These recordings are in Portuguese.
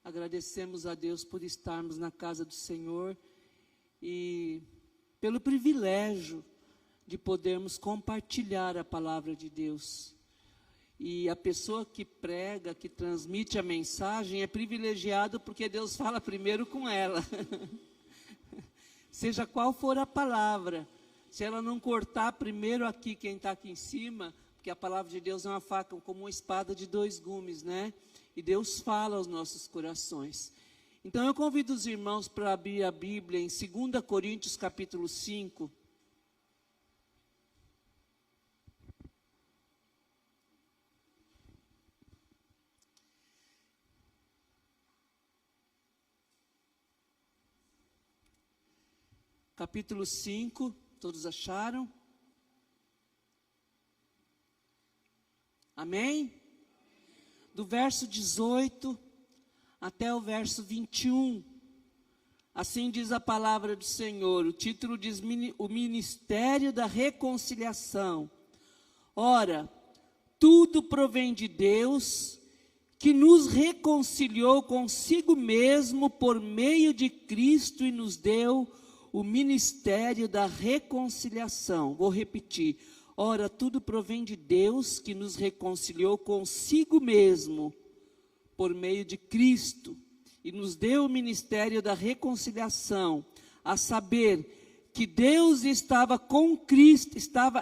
Agradecemos a Deus por estarmos na casa do Senhor e pelo privilégio de podermos compartilhar a palavra de Deus. E a pessoa que prega, que transmite a mensagem é privilegiado porque Deus fala primeiro com ela. Seja qual for a palavra, se ela não cortar primeiro aqui quem está aqui em cima, porque a palavra de Deus é uma faca como uma espada de 2 gumes, né? E Deus fala aos nossos corações. Então eu convido os irmãos para abrir a Bíblia em 2 Coríntios capítulo 5. Capítulo 5, todos acharam? Amém? Do verso 18 até o verso 21. Assim diz a palavra do Senhor. O título diz: o ministério da reconciliação. Ora, tudo provém de Deus, que nos reconciliou consigo mesmo por meio de Cristo e nos deu o ministério da reconciliação. Vou repetir. Ora, tudo provém de Deus, que nos reconciliou consigo mesmo por meio de Cristo e nos deu o ministério da reconciliação, a saber que Deus estava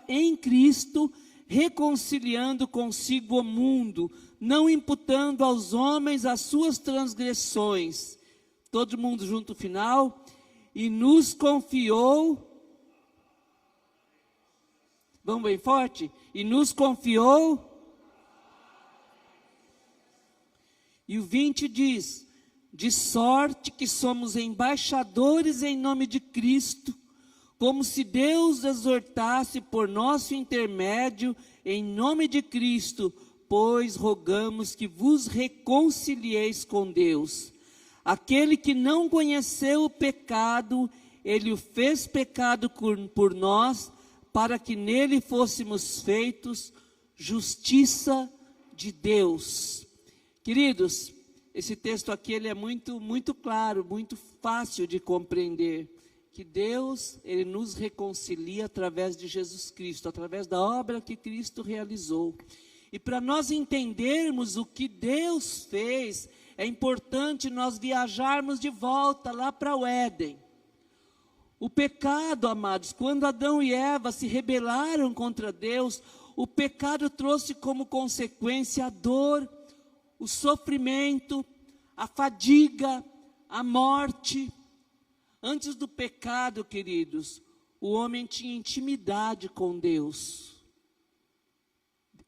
em Cristo, reconciliando consigo o mundo, não imputando aos homens as suas transgressões. Todo mundo junto no final. E nos confiou. Vamos bem forte? E nos confiou. E o 20 diz: de sorte que somos embaixadores em nome de Cristo, como se Deus exortasse por nosso intermédio, em nome de Cristo, pois rogamos que vos reconcilieis com Deus. Aquele que não conheceu o pecado, ele o fez pecado por nós, para que nele fôssemos feitos justiça de Deus. Queridos, esse texto aqui ele é muito claro, muito fácil de compreender. Que Deus, ele nos reconcilia através de Jesus Cristo, através da obra que Cristo realizou. E para nós entendermos o que Deus fez, é importante nós viajarmos de volta lá para o Éden. O pecado, amados, quando Adão e Eva se rebelaram contra Deus, o pecado trouxe como consequência a dor, o sofrimento, a fadiga, a morte. Antes do pecado, queridos, o homem tinha intimidade com Deus.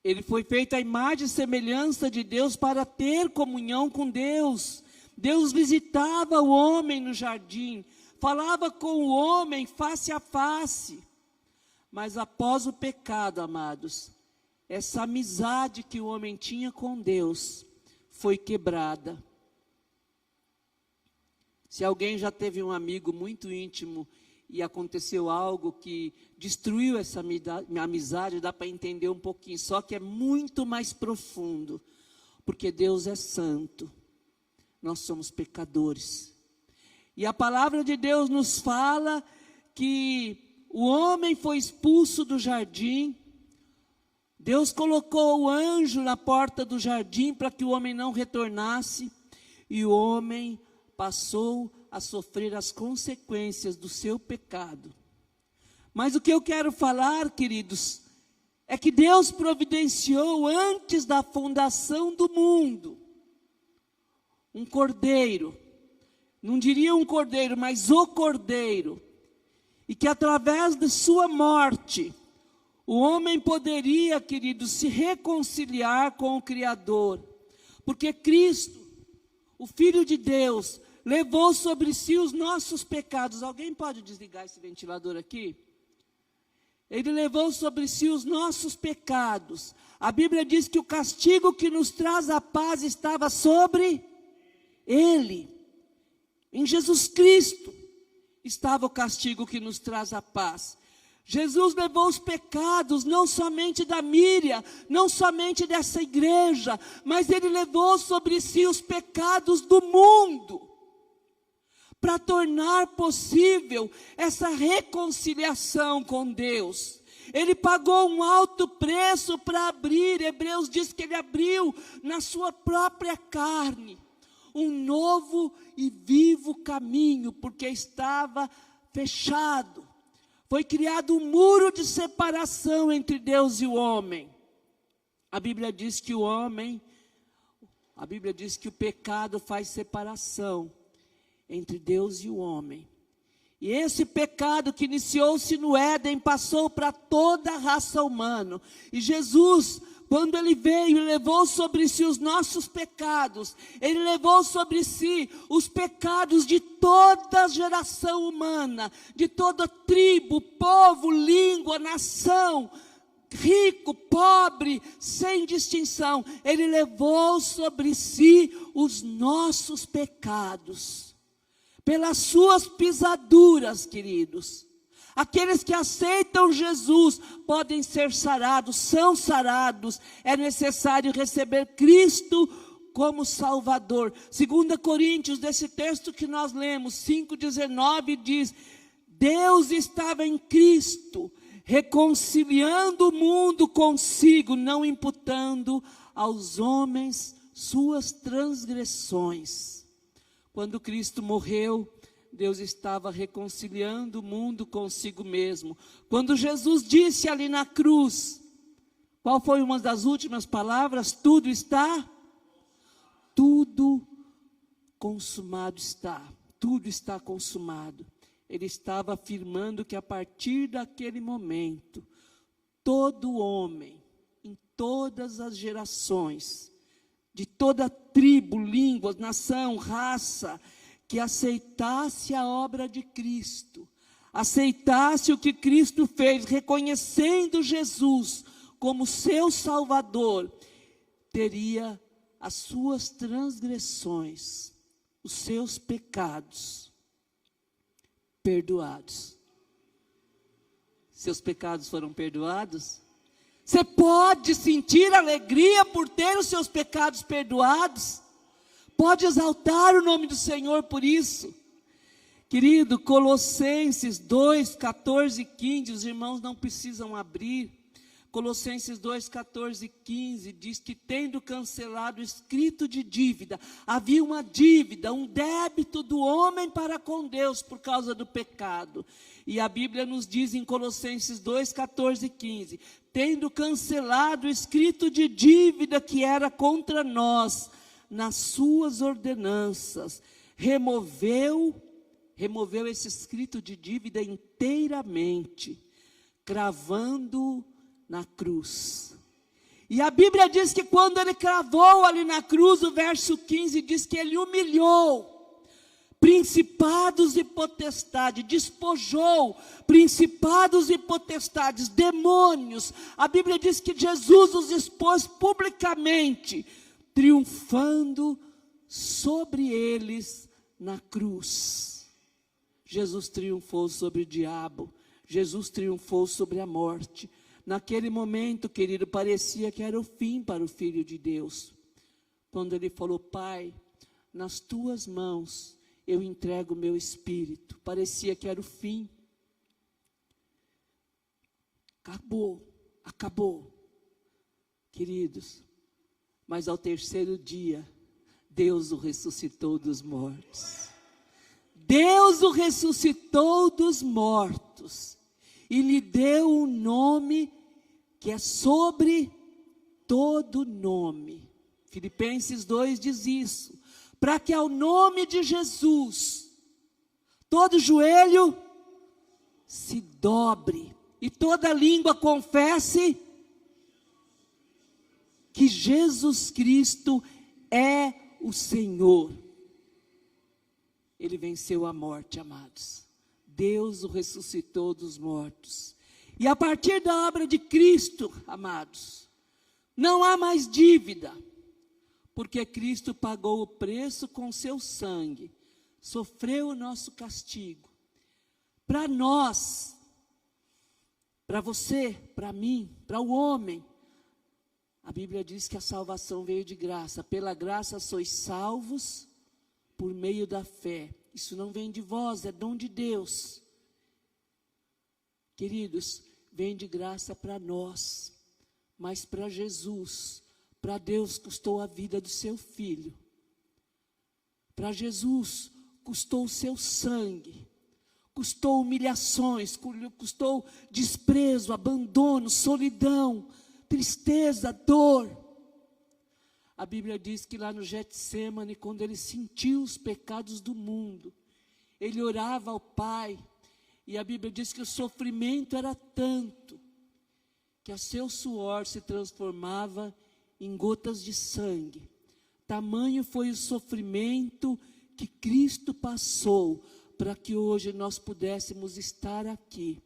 Ele foi feito à imagem e semelhança de Deus para ter comunhão com Deus. Deus visitava o homem no jardim, falava com o homem face a face. Mas após o pecado, amados, essa amizade que o homem tinha com Deus foi quebrada. Se alguém já teve um amigo muito íntimo e aconteceu algo que destruiu essa amizade, dá para entender um pouquinho, só que é muito mais profundo, porque Deus é santo, nós somos pecadores, e a palavra de Deus nos fala que o homem foi expulso do jardim, Deus colocou o anjo na porta do jardim para que o homem não retornasse, e o homem passou a sofrer as consequências do seu pecado. Mas o que eu quero falar, queridos, é que Deus providenciou antes da fundação do mundo um cordeiro, não diria um cordeiro, mas o cordeiro, e que através de sua morte, o homem poderia, queridos, se reconciliar com o Criador, porque Cristo, o Filho de Deus, levou sobre si os nossos pecados. Alguém pode desligar esse ventilador aqui? Ele levou sobre si os nossos pecados. A Bíblia diz que o castigo que nos traz a paz estava sobre Ele. Em Jesus Cristo estava o castigo que nos traz a paz. Jesus levou os pecados, não somente da Míria, não somente dessa igreja, mas Ele levou sobre si os pecados do mundo, para tornar possível essa reconciliação com Deus. Ele pagou um alto preço para abrir, Hebreus diz que Ele abriu na sua própria carne um novo e vivo caminho, porque estava fechado. Foi criado um muro de separação entre Deus e o homem. A Bíblia diz que o pecado faz separação entre Deus e o homem. E esse pecado que iniciou-se no Éden passou para toda a raça humana. E Jesus, quando Ele veio e levou sobre si os nossos pecados, Ele levou sobre si os pecados de toda a geração humana, de toda tribo, povo, língua, nação, rico, pobre, sem distinção. Ele levou sobre si os nossos pecados. Pelas suas pisaduras, queridos. Aqueles que aceitam Jesus podem ser sarados, são sarados. É necessário receber Cristo como Salvador. 2 Coríntios, desse texto que nós lemos, 5,19 diz: Deus estava em Cristo, reconciliando o mundo consigo, não imputando aos homens suas transgressões. Quando Cristo morreu, Deus estava reconciliando o mundo consigo mesmo. Quando Jesus disse ali na cruz, qual foi uma das últimas palavras? Tudo está? Tudo consumado está. Tudo está consumado. Ele estava afirmando que a partir daquele momento, todo homem, em todas as gerações, de toda tribo, língua, nação, raça, que aceitasse a obra de Cristo, aceitasse o que Cristo fez, reconhecendo Jesus como seu Salvador, teria as suas transgressões, os seus pecados perdoados. Seus pecados foram perdoados? Você pode sentir alegria por ter os seus pecados perdoados? Pode exaltar o nome do Senhor por isso? Querido, Colossenses 2, 14 e 15, os irmãos não precisam abrir. Colossenses 2, 14 e 15 diz que tendo cancelado o escrito de dívida, havia uma dívida, um débito do homem para com Deus por causa do pecado. E a Bíblia nos diz em Colossenses 2, 14 e 15, tendo cancelado o escrito de dívida que era contra nós, nas suas ordenanças, removeu esse escrito de dívida inteiramente, cravando na cruz. E a Bíblia diz que quando ele cravou ali na cruz, o verso 15 diz que ele humilhou principados e potestades, despojou principados e potestades, demônios. A Bíblia diz que Jesus os expôs publicamente, triunfando sobre eles na cruz. Jesus triunfou sobre o diabo, Jesus triunfou sobre a morte. Naquele momento, querido, parecia que era o fim para o Filho de Deus. Quando ele falou: Pai, nas tuas mãos eu entrego o meu espírito. Parecia que era o fim. Acabou. Queridos, mas ao terceiro dia, Deus o ressuscitou dos mortos. Deus o ressuscitou dos mortos e lhe deu um nome que é sobre todo nome. Filipenses 2 diz isso. Para que ao nome de Jesus, todo joelho se dobre e toda língua confesse que Jesus Cristo é o Senhor. Ele venceu a morte, amados. Deus o ressuscitou dos mortos. E a partir da obra de Cristo, amados, não há mais dívida, porque Cristo pagou o preço com seu sangue, sofreu o nosso castigo. Para nós, Para você, para mim, para o homem. A Bíblia diz que a salvação veio de graça. Pela graça sois salvos por meio da fé. Isso não vem de vós, é dom de Deus. Queridos, vem de graça para nós. Mas para Jesus, para Deus custou a vida do seu filho. Para Jesus custou o seu sangue. Custou humilhações, custou desprezo, abandono, solidão, tristeza, dor. A Bíblia diz que lá no Getsêmani, quando ele sentiu os pecados do mundo, ele orava ao Pai, e a Bíblia diz que o sofrimento era tanto, que o seu suor se transformava em gotas de sangue. Tamanho foi o sofrimento que Cristo passou, para que hoje nós pudéssemos estar aqui.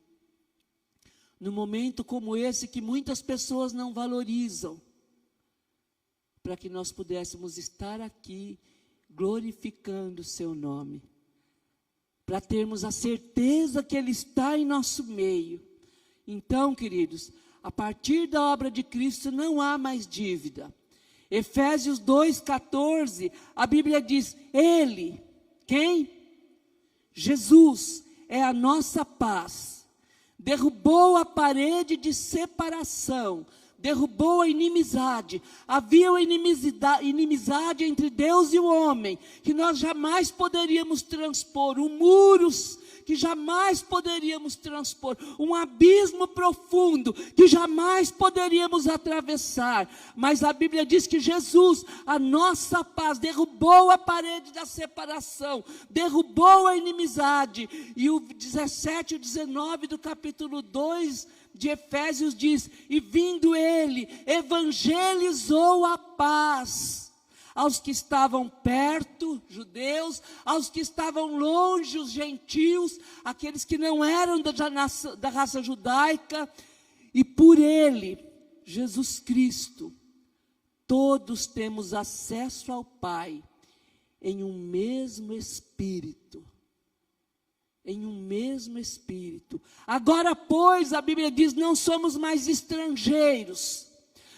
Num momento como esse, que muitas pessoas não valorizam, para que nós pudéssemos estar aqui, glorificando o seu nome. Para termos a certeza que Ele está em nosso meio. Então, queridos, a partir da obra de Cristo não há mais dívida. Efésios 2,14, a Bíblia diz, Ele, quem? Jesus é a nossa paz, derrubou a parede de separação, derrubou a inimizade. Havia uma inimizade entre Deus e o homem, que nós jamais poderíamos transpor, muros que jamais poderíamos transpor, um abismo profundo que jamais poderíamos atravessar. Mas a Bíblia diz que Jesus, a nossa paz, derrubou a parede da separação, derrubou a inimizade. E o 17 e o 19 do capítulo 2 de Efésios diz, e vindo Ele, evangelizou a paz aos que estavam perto, judeus, aos que estavam longe, os gentios, aqueles que não eram da raça judaica. E por Ele, Jesus Cristo, todos temos acesso ao Pai, em um mesmo Espírito. Em um mesmo Espírito. Agora, pois, a Bíblia diz, não somos mais estrangeiros,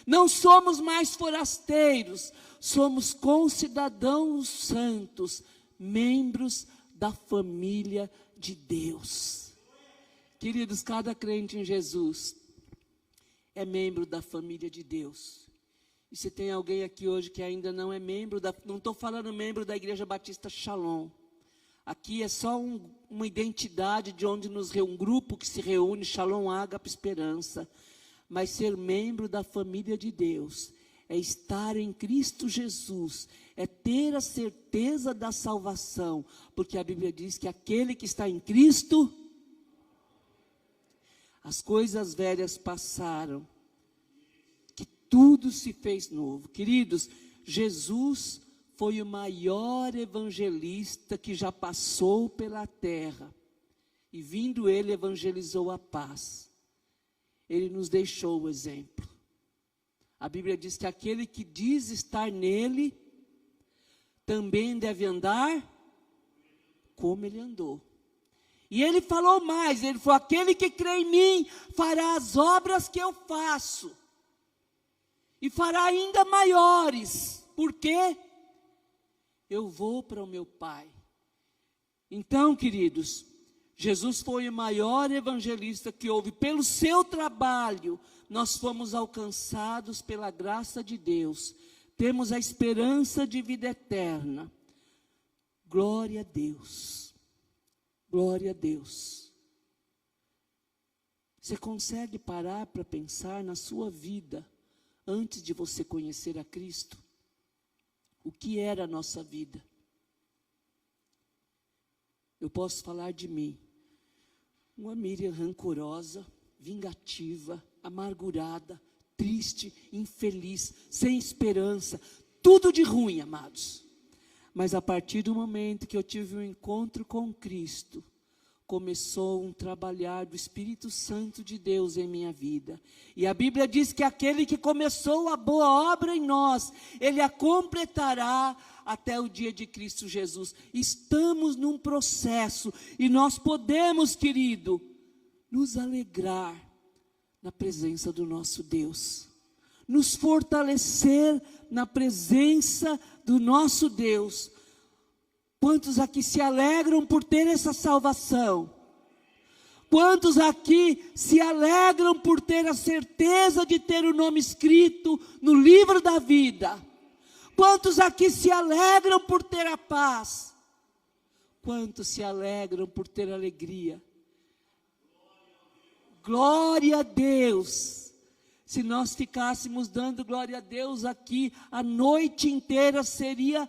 não somos mais forasteiros, somos concidadãos santos, membros da família de Deus. Queridos, cada crente em Jesus é membro da família de Deus. E se tem alguém aqui hoje que ainda não é membro, não estou falando membro da Igreja Batista Shalom. Aqui é só uma identidade de onde um grupo que se reúne, Shalom, Ágape, Esperança. Mas ser membro da família de Deus é estar em Cristo Jesus, é ter a certeza da salvação, porque a Bíblia diz que aquele que está em Cristo, as coisas velhas passaram, que tudo se fez novo. Queridos, Jesus foi o maior evangelista que já passou pela terra, e vindo Ele evangelizou a paz. Ele nos deixou o exemplo. A Bíblia diz que aquele que diz estar nele, também deve andar como ele andou. E ele falou mais, ele falou, aquele que crê em mim, fará as obras que eu faço, e fará ainda maiores. Por quê? Eu vou para o meu Pai. Então, queridos, Jesus foi o maior evangelista que houve. Pelo seu trabalho, nós fomos alcançados pela graça de Deus. Temos a esperança de vida eterna. Glória a Deus. Glória a Deus. Você consegue parar para pensar na sua vida, antes de você conhecer a Cristo? O que era a nossa vida? Eu posso falar de mim. Uma Miriam rancorosa, vingativa, amargurada, triste, infeliz, sem esperança, tudo de ruim, amados. Mas a partir do momento que eu tive um encontro com Cristo, começou um trabalhar do Espírito Santo de Deus em minha vida. E a Bíblia diz que aquele que começou a boa obra em nós, Ele a completará até o dia de Cristo Jesus. Estamos num processo, e nós podemos, querido, nos alegrar, na presença do nosso Deus. Nos fortalecer na presença do nosso Deus. Quantos aqui se alegram por ter essa salvação? Quantos aqui se alegram por ter a certeza de ter o nome escrito no livro da vida? Quantos aqui se alegram por ter a paz? Quantos se alegram por ter alegria? Glória a Deus! Se nós ficássemos dando glória a Deus aqui a noite inteira, seria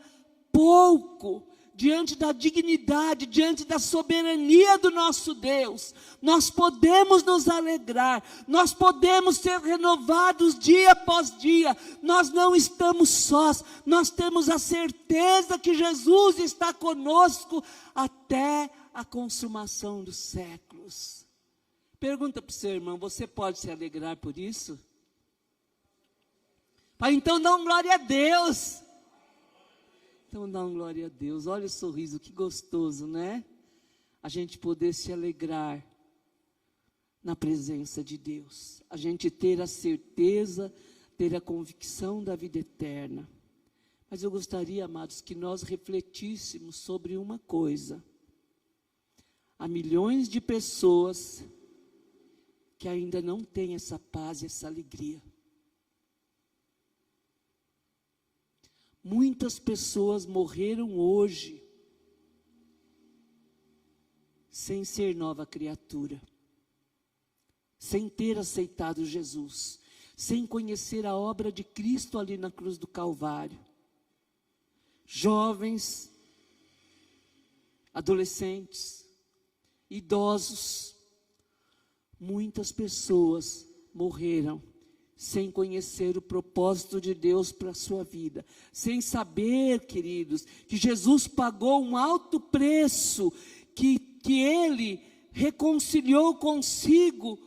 pouco. Diante da dignidade, diante da soberania do nosso Deus, nós podemos nos alegrar, nós podemos ser renovados dia após dia, nós não estamos sós, nós temos a certeza que Jesus está conosco até a consumação dos séculos. Pergunta para o seu irmão, você pode se alegrar por isso? Então dá glória a Deus. Então dá glória a Deus. Olha o sorriso, que gostoso, né? A gente poder se alegrar na presença de Deus. A gente ter a certeza, ter a convicção da vida eterna. Mas eu gostaria, amados, que nós refletíssemos sobre uma coisa. Há milhões de pessoas que ainda não têm essa paz e essa alegria. Muitas pessoas morreram hoje sem ser nova criatura, sem ter aceitado Jesus, sem conhecer a obra de Cristo ali na cruz do Calvário. Jovens, adolescentes, idosos, muitas pessoas morreram sem conhecer o propósito de Deus para a sua vida, sem saber, queridos, que Jesus pagou um alto preço, que Ele reconciliou consigo,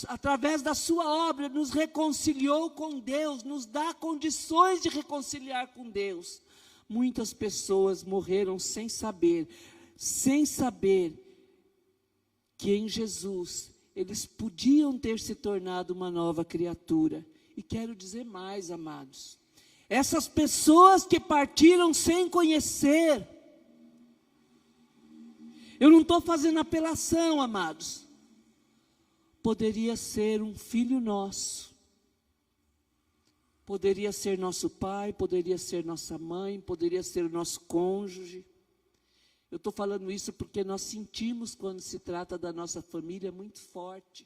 através da sua obra, nos reconciliou com Deus, nos dá condições de reconciliar com Deus. Muitas pessoas morreram sem saber que em Jesus eles podiam ter se tornado uma nova criatura. E quero dizer mais, amados, essas pessoas que partiram sem conhecer, eu não estou fazendo apelação, amados, poderia ser um filho nosso, poderia ser nosso pai, poderia ser nossa mãe, poderia ser o nosso cônjuge. Eu estou falando isso porque nós sentimos, quando se trata da nossa família, muito forte.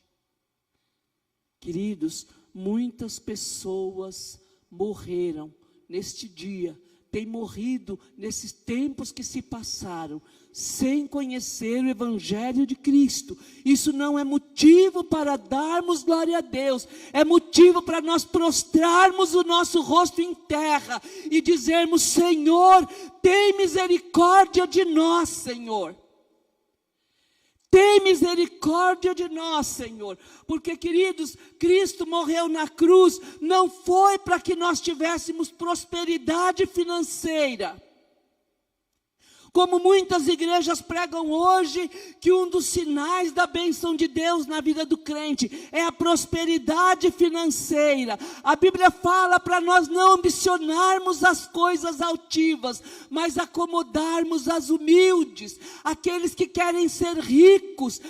Queridos, muitas pessoas morreram neste dia, têm morrido nesses tempos que se passaram, sem conhecer o Evangelho de Cristo. Isso não é motivo para darmos glória a Deus, é motivo para nós prostrarmos o nosso rosto em terra e dizermos: Senhor, tem misericórdia de nós, Senhor. Tem misericórdia de nós, Senhor. Porque, queridos, Cristo morreu na cruz, não foi para que nós tivéssemos prosperidade financeira. Como muitas igrejas pregam hoje, que um dos sinais da bênção de Deus na vida do crente é a prosperidade financeira. A Bíblia fala para nós não ambicionarmos as coisas altivas, mas acomodarmos as humildes. Aqueles que querem ser ricos,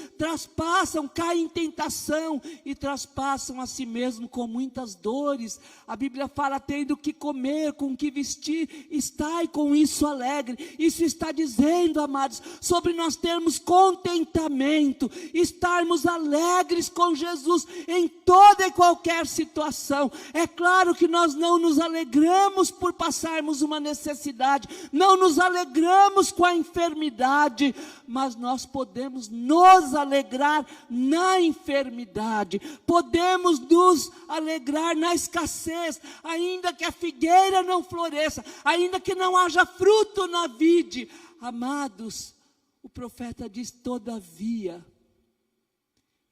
caem em tentação e traspassam a si mesmo com muitas dores. A Bíblia fala: tendo que comer, com que vestir, estai com isso alegre. Isso está dizendo, amados, sobre nós termos contentamento, estarmos alegres com Jesus em toda e qualquer situação. É claro que nós não nos alegramos por passarmos uma necessidade, não nos alegramos com a enfermidade, mas nós podemos nos alegrar na enfermidade, podemos nos alegrar na escassez, ainda que a figueira não floresça, ainda que não haja fruto na vide. Amados, o profeta diz: todavia,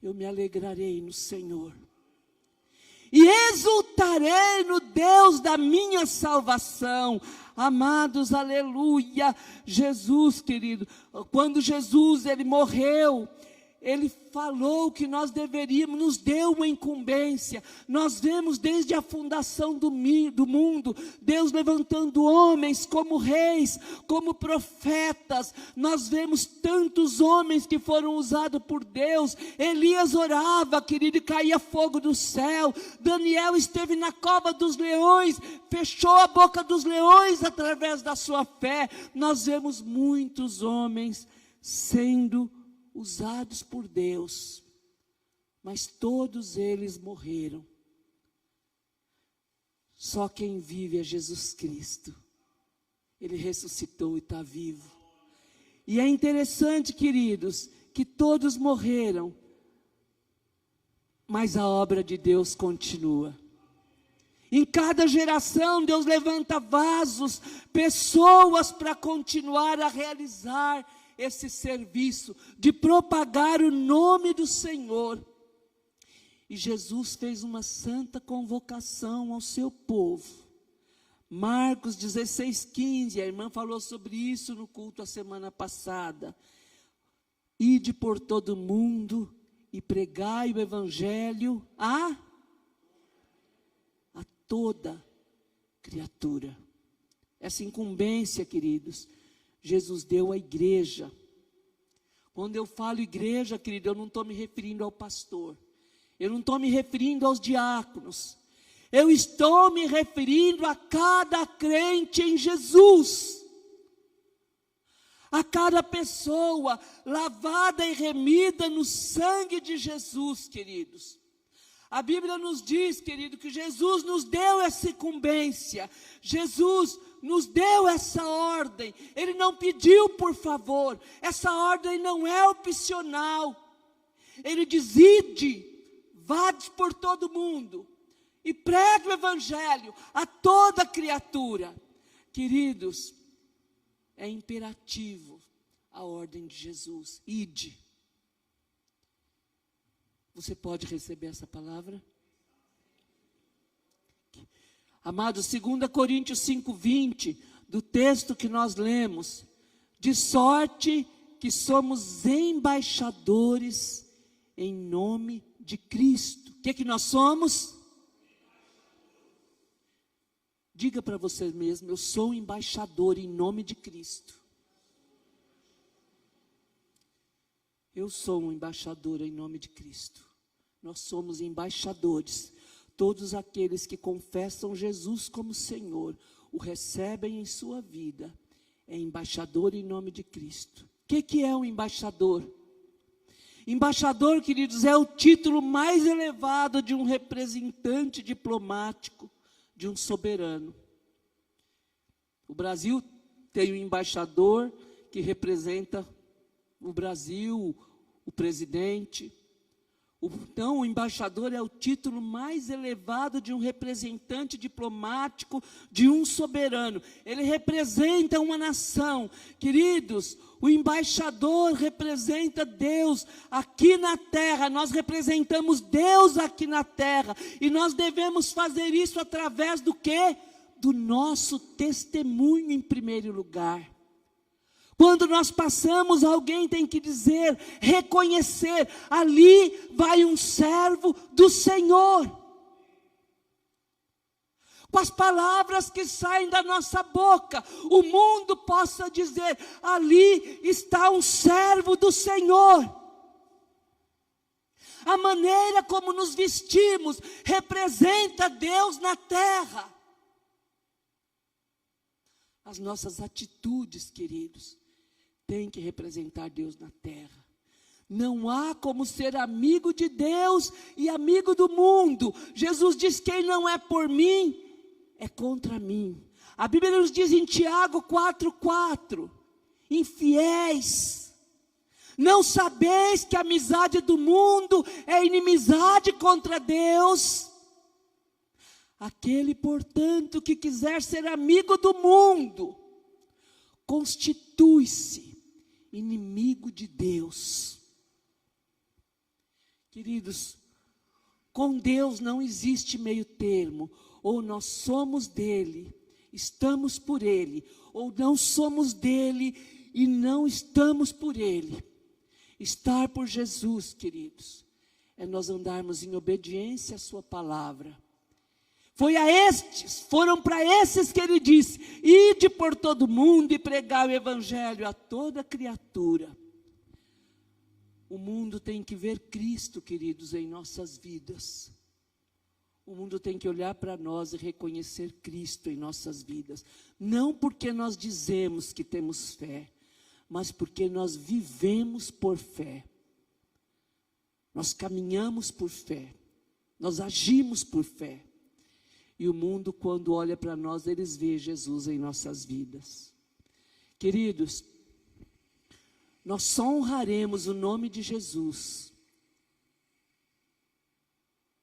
eu me alegrarei no Senhor, e exultarei no Deus da minha salvação. Amados, aleluia. Jesus, querido, quando Jesus ele morreu, Ele falou que nós deveríamos, nos deu uma incumbência. Nós vemos desde a fundação do mundo, Deus levantando homens como reis, como profetas. Nós vemos tantos homens que foram usados por Deus. Elias orava, querido, e caía fogo do céu. Daniel esteve na cova dos leões, fechou a boca dos leões através da sua fé. Nós vemos muitos homens sendo usados por Deus, mas todos eles morreram. Só quem vive é Jesus Cristo. Ele ressuscitou e está vivo. E é interessante, queridos, que todos morreram, mas a obra de Deus continua. Em cada geração Deus levanta vasos, pessoas para continuar a realizar esse serviço de propagar o nome do Senhor. E Jesus fez uma santa convocação ao seu povo. Marcos 16:15, a irmã falou sobre isso no culto a semana passada. Ide por todo mundo e pregai o evangelho a toda criatura. Essa incumbência, queridos, Jesus deu à igreja. Quando eu falo igreja, querido, eu não estou me referindo ao pastor. Eu não estou me referindo aos diáconos. Eu estou me referindo a cada crente em Jesus. A cada pessoa lavada e remida no sangue de Jesus, queridos. A Bíblia nos diz, querido, que Jesus nos deu essa incumbência. Jesus nos deu essa ordem. Ele não pediu por favor. Essa ordem não é opcional. Ele diz: ide, vades por todo mundo e pregue o evangelho a toda criatura. Queridos, é imperativo a ordem de Jesus. Ide. Você pode receber essa palavra? Amados, 2 Coríntios 5:20, do texto que nós lemos, de sorte que somos embaixadores em nome de Cristo. O que nós somos? Diga para você mesmo: eu sou um embaixador em nome de Cristo. Eu sou um embaixador em nome de Cristo. Nós somos embaixadores. Todos aqueles que confessam Jesus como Senhor, o recebem em sua vida, é embaixador em nome de Cristo. O que é um embaixador? Embaixador, queridos, é o título mais elevado de um representante diplomático, de um soberano. O Brasil tem um embaixador que representa o Brasil, o presidente. Então, o embaixador é o título mais elevado de um representante diplomático, de um soberano. Ele representa uma nação. Queridos, o embaixador representa Deus aqui na terra. Nós representamos Deus aqui na terra. E nós devemos fazer isso através do quê? Do nosso testemunho em primeiro lugar. Quando nós passamos, alguém tem que dizer, reconhecer: ali vai um servo do Senhor. Com as palavras que saem da nossa boca, o mundo possa dizer: ali está um servo do Senhor. A maneira como nos vestimos representa Deus na terra. As nossas atitudes, queridos, tem que representar Deus na terra. Não há como ser amigo de Deus e amigo do mundo. Jesus diz: quem não é por mim, é contra mim. A Bíblia nos diz em Tiago 4:4, infiéis, não sabeis que a amizade do mundo é inimizade contra Deus? Aquele, portanto, que quiser ser amigo do mundo, constitui-se inimigo de Deus. Queridos, com Deus não existe meio termo. Ou nós somos dele, estamos por ele, ou não somos dele e não estamos por ele. Estar por Jesus, queridos, é nós andarmos em obediência à sua palavra. Foram para esses que ele disse: ide por todo mundo e pregar o evangelho a toda criatura. O mundo tem que ver Cristo, queridos, em nossas vidas. O mundo tem que olhar para nós e reconhecer Cristo em nossas vidas. Não porque nós dizemos que temos fé, mas porque nós vivemos por fé. Nós caminhamos por fé. Nós agimos por fé. E o mundo, quando olha para nós, eles veem Jesus em nossas vidas. Queridos, nós só honraremos o nome de Jesus.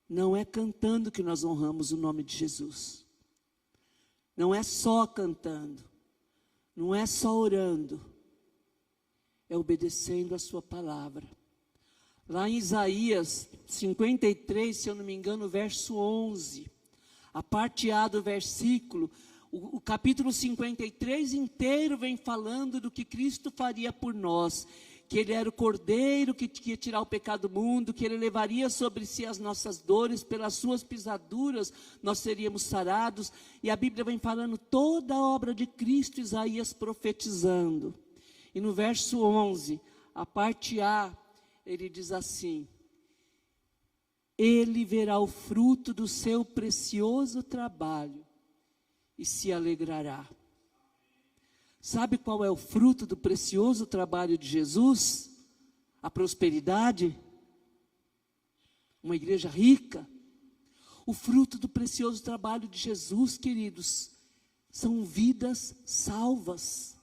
Não é cantando que nós honramos o nome de Jesus. Não é só cantando. Não é só orando. É obedecendo a sua palavra. Lá em Isaías 53, se eu não me engano, verso 11. A parte A do versículo, o capítulo 53 inteiro vem falando do que Cristo faria por nós. Que Ele era o Cordeiro que ia tirar o pecado do mundo, que Ele levaria sobre si as nossas dores, pelas suas pisaduras nós seríamos sarados. E a Bíblia vem falando toda a obra de Cristo, Isaías profetizando. E no verso 11, a parte A, ele diz assim: Ele verá o fruto do seu precioso trabalho e se alegrará. Sabe qual é o fruto do precioso trabalho de Jesus? A prosperidade? Uma igreja rica? O fruto do precioso trabalho de Jesus, queridos, são vidas salvas.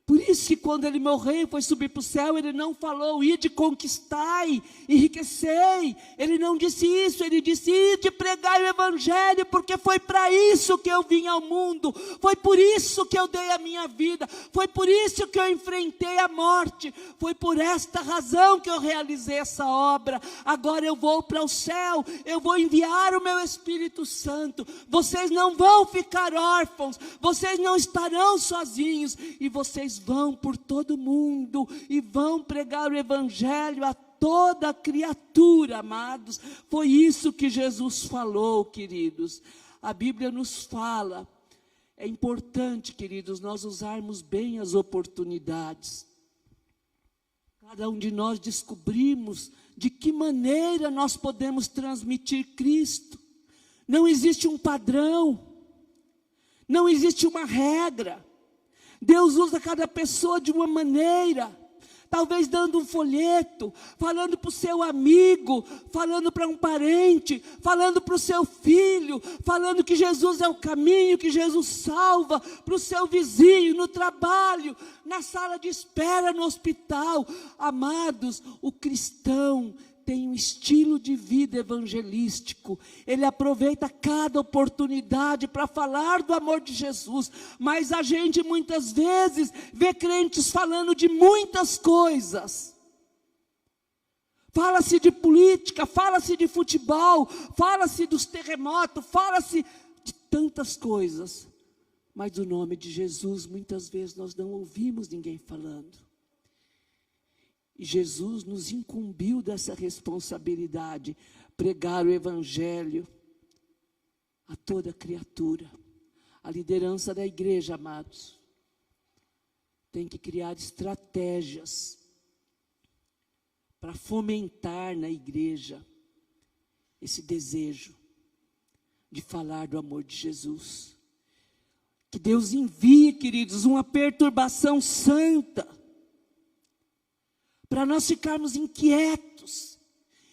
Por isso que quando Ele morreu e foi subir para o céu, Ele não falou: ide, conquistai, enriquecei. Ele não disse isso, Ele disse: ide, pregai o evangelho, porque foi para isso que eu vim ao mundo. Foi por isso que eu dei a minha vida. Foi por isso que eu enfrentei a morte. Foi por esta razão que eu realizei essa obra. Agora eu vou para o céu, eu vou enviar o meu Espírito Santo. Vocês não vão ficar órfãos, vocês não estarão sozinhos, e vocês vão por todo mundo e vão pregar o evangelho a toda criatura, amados. Foi isso que Jesus falou, queridos. A Bíblia nos fala. É importante, queridos, nós usarmos bem as oportunidades. Cada um de nós descobrimos de que maneira nós podemos transmitir Cristo. Não existe um padrão, não existe uma regra. Deus usa cada pessoa de uma maneira. Talvez dando um folheto, falando para o seu amigo, falando para um parente, falando para o seu filho, falando que Jesus é o caminho, que Jesus salva, para o seu vizinho, no trabalho, na sala de espera, no hospital. Amados, o cristão tem um estilo de vida evangelístico. Ele aproveita cada oportunidade para falar do amor de Jesus. Mas a gente muitas vezes vê crentes falando de muitas coisas. Fala-se de política, fala-se de futebol, fala-se dos terremotos, fala-se de tantas coisas. Mas do nome de Jesus muitas vezes nós não ouvimos ninguém falando. E Jesus nos incumbiu dessa responsabilidade, pregar o evangelho a toda criatura. A liderança da igreja, amados, tem que criar estratégias para fomentar na igreja esse desejo de falar do amor de Jesus. Que Deus envie, queridos, uma perturbação santa, para nós ficarmos inquietos,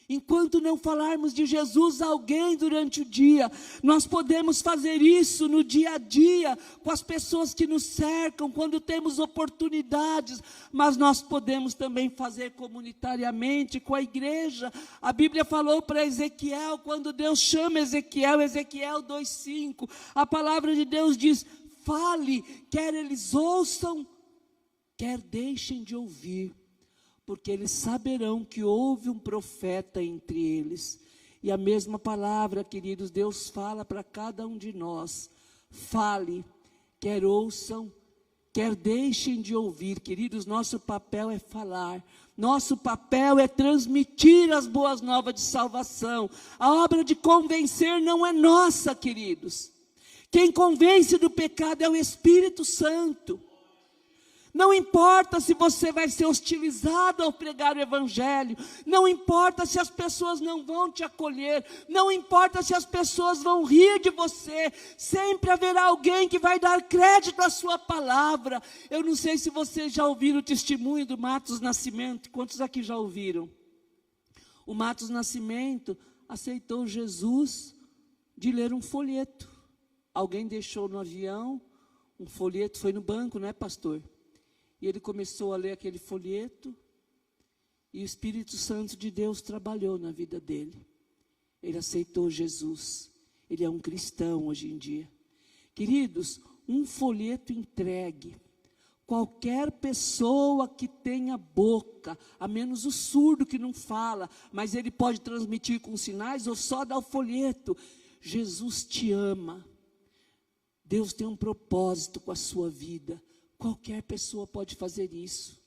enquanto não falarmos de Jesus a alguém durante o dia. Nós podemos fazer isso no dia a dia, com as pessoas que nos cercam, quando temos oportunidades, mas nós podemos também fazer comunitariamente, com a igreja. A Bíblia falou para Ezequiel, quando Deus chama Ezequiel, Ezequiel 2:5, a palavra de Deus diz: fale, quer eles ouçam, quer deixem de ouvir, porque eles saberão que houve um profeta entre eles. E a mesma palavra, queridos, Deus fala para cada um de nós: fale, quer ouçam, quer deixem de ouvir. Queridos, nosso papel é falar. Nosso papel é transmitir as boas novas de salvação. A obra de convencer não é nossa, queridos. Quem convence do pecado é o Espírito Santo. Não importa se você vai ser hostilizado ao pregar o Evangelho. Não importa se as pessoas não vão te acolher. Não importa se as pessoas vão rir de você. Sempre haverá alguém que vai dar crédito à sua palavra. Eu não sei se vocês já ouviram o testemunho do Matos Nascimento. Quantos aqui já ouviram? O Matos Nascimento aceitou Jesus de ler um folheto. Alguém deixou no avião um folheto, foi no banco, né, pastor? E ele começou a ler aquele folheto, e o Espírito Santo de Deus trabalhou na vida dele. Ele aceitou Jesus. Ele é um cristão hoje em dia. Queridos, um folheto entregue. Qualquer pessoa que tenha boca, a menos o surdo que não fala, mas ele pode transmitir com sinais ou só dar o folheto. Jesus te ama. Deus tem um propósito com a sua vida. Qualquer pessoa pode fazer isso.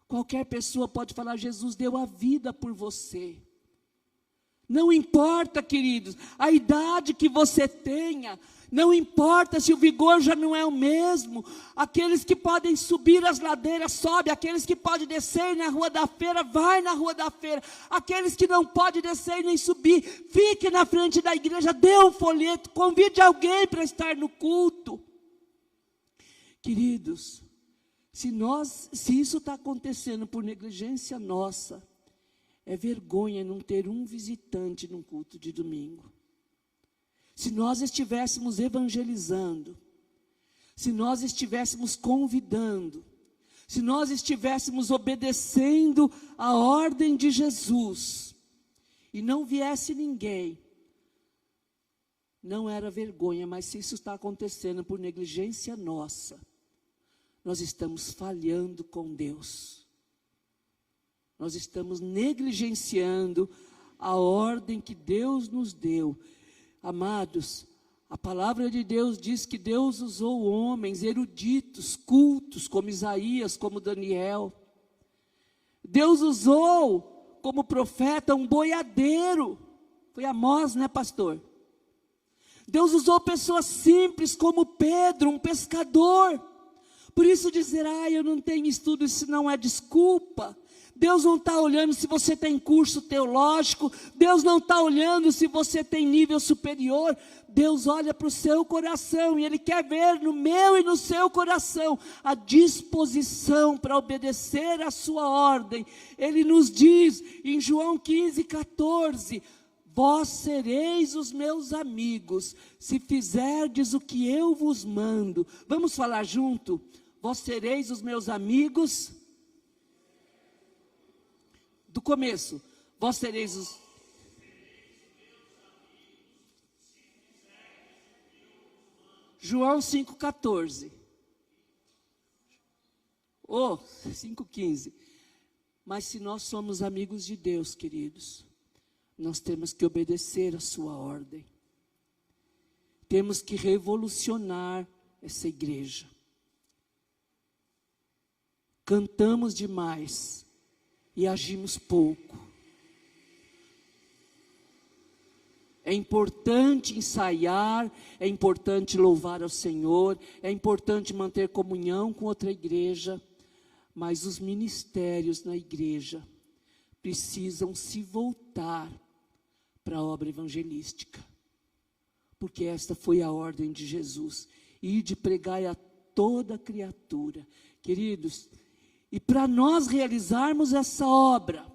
Qualquer pessoa pode falar: Jesus deu a vida por você. Não importa, queridos, a idade que você tenha. Não importa se o vigor já não é o mesmo. Aqueles que podem subir as ladeiras, sobe. Aqueles que podem descer na rua da feira, vai na rua da feira. Aqueles que não podem descer nem subir, fique na frente da igreja, dê um folheto, convide alguém para estar no culto. Queridos, se isso está acontecendo por negligência nossa, é vergonha não ter um visitante num culto de domingo. Se nós estivéssemos evangelizando, se nós estivéssemos convidando, se nós estivéssemos obedecendo a ordem de Jesus, e não viesse ninguém, não era vergonha, mas se isso está acontecendo por negligência nossa, nós estamos falhando com Deus. Nós estamos negligenciando a ordem que Deus nos deu. Amados, a palavra de Deus diz que Deus usou homens eruditos, cultos, como Isaías, como Daniel. Deus usou como profeta um boiadeiro. Foi Amós, né, pastor? Deus usou pessoas simples como Pedro, um pescador. Por isso dizer: eu não tenho estudo, isso não é desculpa. Deus não está olhando se você tem curso teológico. Deus não está olhando se você tem nível superior. Deus olha para o seu coração, e Ele quer ver no meu e no seu coração a disposição para obedecer a sua ordem. Ele nos diz em João 15:14, vós sereis os meus amigos, se fizerdes o que eu vos mando. Vamos falar junto? Vós sereis os meus amigos. Do começo. Vós sereis os... João 5,14. 5,15. Mas se nós somos amigos de Deus, queridos, nós temos que obedecer a sua ordem. Temos que revolucionar essa igreja. Cantamos demais e agimos pouco. É importante ensaiar, é importante louvar ao Senhor, é importante manter comunhão com outra igreja, mas os ministérios na igreja precisam se voltar para a obra evangelística, porque esta foi a ordem de Jesus: ide pregai a toda criatura. Queridos, e para nós realizarmos essa obra,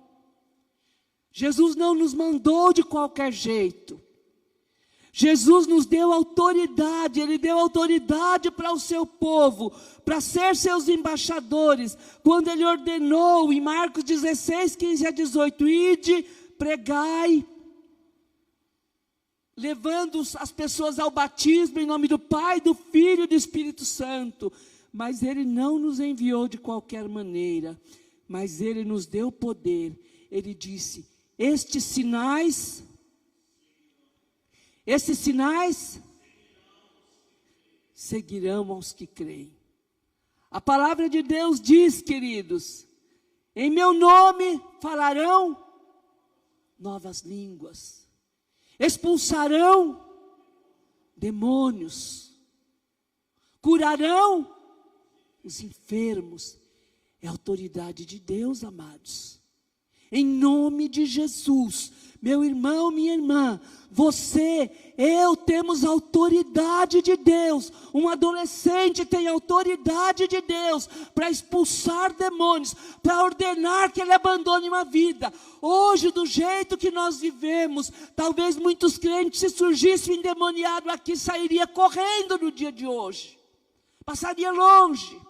Jesus não nos mandou de qualquer jeito. Jesus nos deu autoridade, Ele deu autoridade para o seu povo, para ser seus embaixadores, quando Ele ordenou em Marcos 16, 15 a 18, ide, pregai, levando as pessoas ao batismo em nome do Pai, do Filho e do Espírito Santo. Mas Ele não nos enviou de qualquer maneira, mas Ele nos deu poder. Ele disse: esses sinais seguirão aos que creem. A palavra de Deus diz, queridos, em meu nome falarão novas línguas, expulsarão demônios, curarão os enfermos. É a autoridade de Deus, amados. Em nome de Jesus, meu irmão, minha irmã, você, eu temos autoridade de Deus. Um adolescente tem autoridade de Deus para expulsar demônios, para ordenar que ele abandone uma vida. Hoje, do jeito que nós vivemos, talvez muitos crentes, se surgisse um endemoniado aqui, sairia correndo no dia de hoje, passaria longe.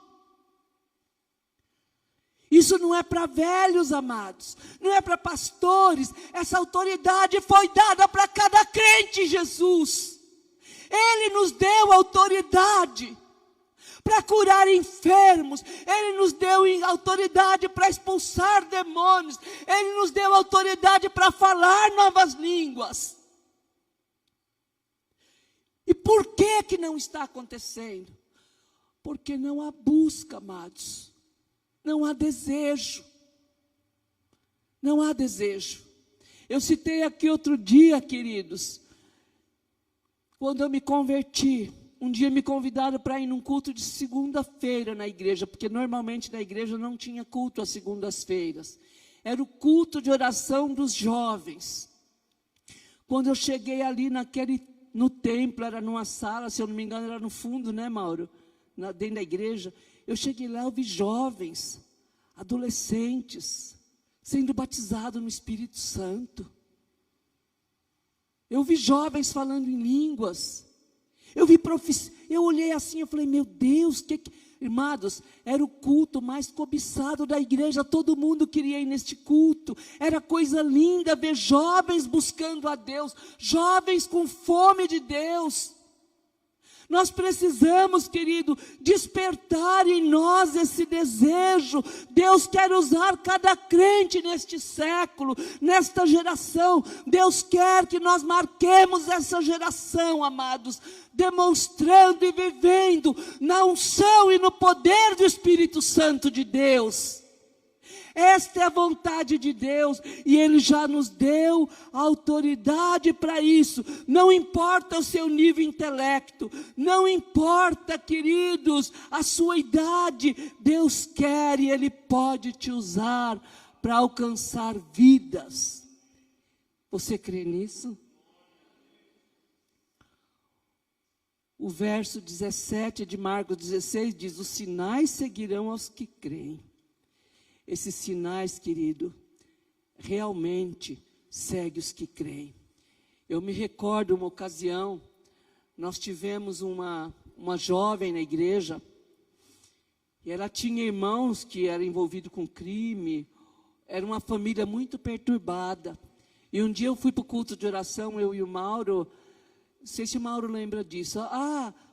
Isso não é para velhos, amados, não é para pastores. Essa autoridade foi dada para cada crente em Jesus. Ele nos deu autoridade para curar enfermos. Ele nos deu autoridade para expulsar demônios. Ele nos deu autoridade para falar novas línguas. E por que não está acontecendo? Porque não há busca, amados. Não há desejo. Não há desejo. Eu citei aqui outro dia, queridos, quando eu me converti. Um dia me convidaram para ir num culto de segunda-feira na igreja, porque normalmente na igreja não tinha culto às segundas-feiras. Era o culto de oração dos jovens. Quando eu cheguei ali no templo, era numa sala, se eu não me engano era no fundo, né, Mauro? Dentro da igreja. Eu cheguei lá, eu vi jovens, adolescentes, sendo batizados no Espírito Santo. Eu vi jovens falando em línguas. Eu olhei assim, eu falei, meu Deus, Irmãos, era o culto mais cobiçado da igreja, todo mundo queria ir neste culto. Era coisa linda ver jovens buscando a Deus, jovens com fome de Deus. Nós precisamos, querido, despertar em nós esse desejo. Deus quer usar cada crente neste século, nesta geração. Deus quer que nós marquemos essa geração, amados, demonstrando e vivendo na unção e no poder do Espírito Santo de Deus. Esta é a vontade de Deus e Ele já nos deu autoridade para isso. Não importa o seu nível intelecto, não importa, queridos, a sua idade. Deus quer e Ele pode te usar para alcançar vidas. Você crê nisso? O verso 17 de Marcos 16 diz: os sinais seguirão aos que creem. Esses sinais, querido, realmente seguem os que creem. Eu me recordo uma ocasião, nós tivemos uma jovem na igreja, e ela tinha irmãos que eram envolvidos com crime, era uma família muito perturbada. E um dia eu fui para o culto de oração, eu e o Mauro, não sei se o Mauro lembra disso.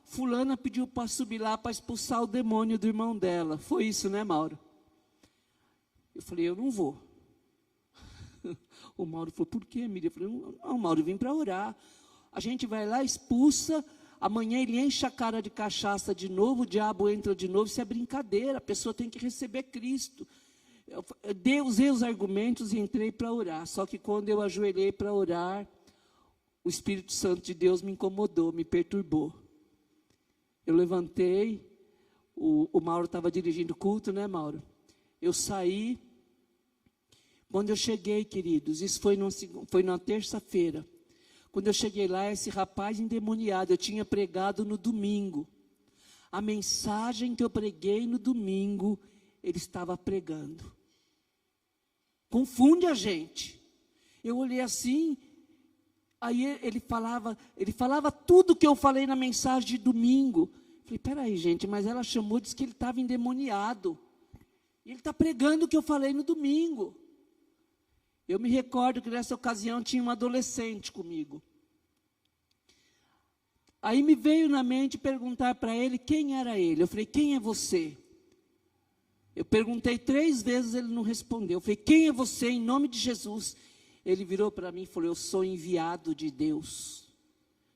Fulana pediu para subir lá para expulsar o demônio do irmão dela. Foi isso, né, Mauro? Eu falei, eu não vou. O Mauro falou, por quê, Miriam? Eu falei, não, Mauro, eu vim para orar. A gente vai lá, expulsa, amanhã ele enche a cara de cachaça de novo, o diabo entra de novo, isso é brincadeira, a pessoa tem que receber Cristo. Eu usei os argumentos e entrei para orar, só que quando eu ajoelhei para orar, o Espírito Santo de Deus me incomodou, me perturbou. Eu levantei, o Mauro estava dirigindo o culto, né, Mauro? Eu saí. Quando eu cheguei, queridos, isso foi na terça-feira. Quando eu cheguei lá, esse rapaz endemoniado, eu tinha pregado no domingo. A mensagem que eu preguei no domingo, ele estava pregando. Confunde a gente. Eu olhei assim, aí ele falava tudo que eu falei na mensagem de domingo. Falei, peraí, gente, mas ela chamou, disse que ele estava endemoniado. Ele está pregando o que eu falei no domingo. Eu me recordo que nessa ocasião tinha um adolescente comigo. Aí me veio na mente perguntar para ele quem era ele. Eu falei, quem é você? Eu perguntei 3 vezes, ele não respondeu. Eu falei, quem é você em nome de Jesus? Ele virou para mim e falou, eu sou enviado de Deus.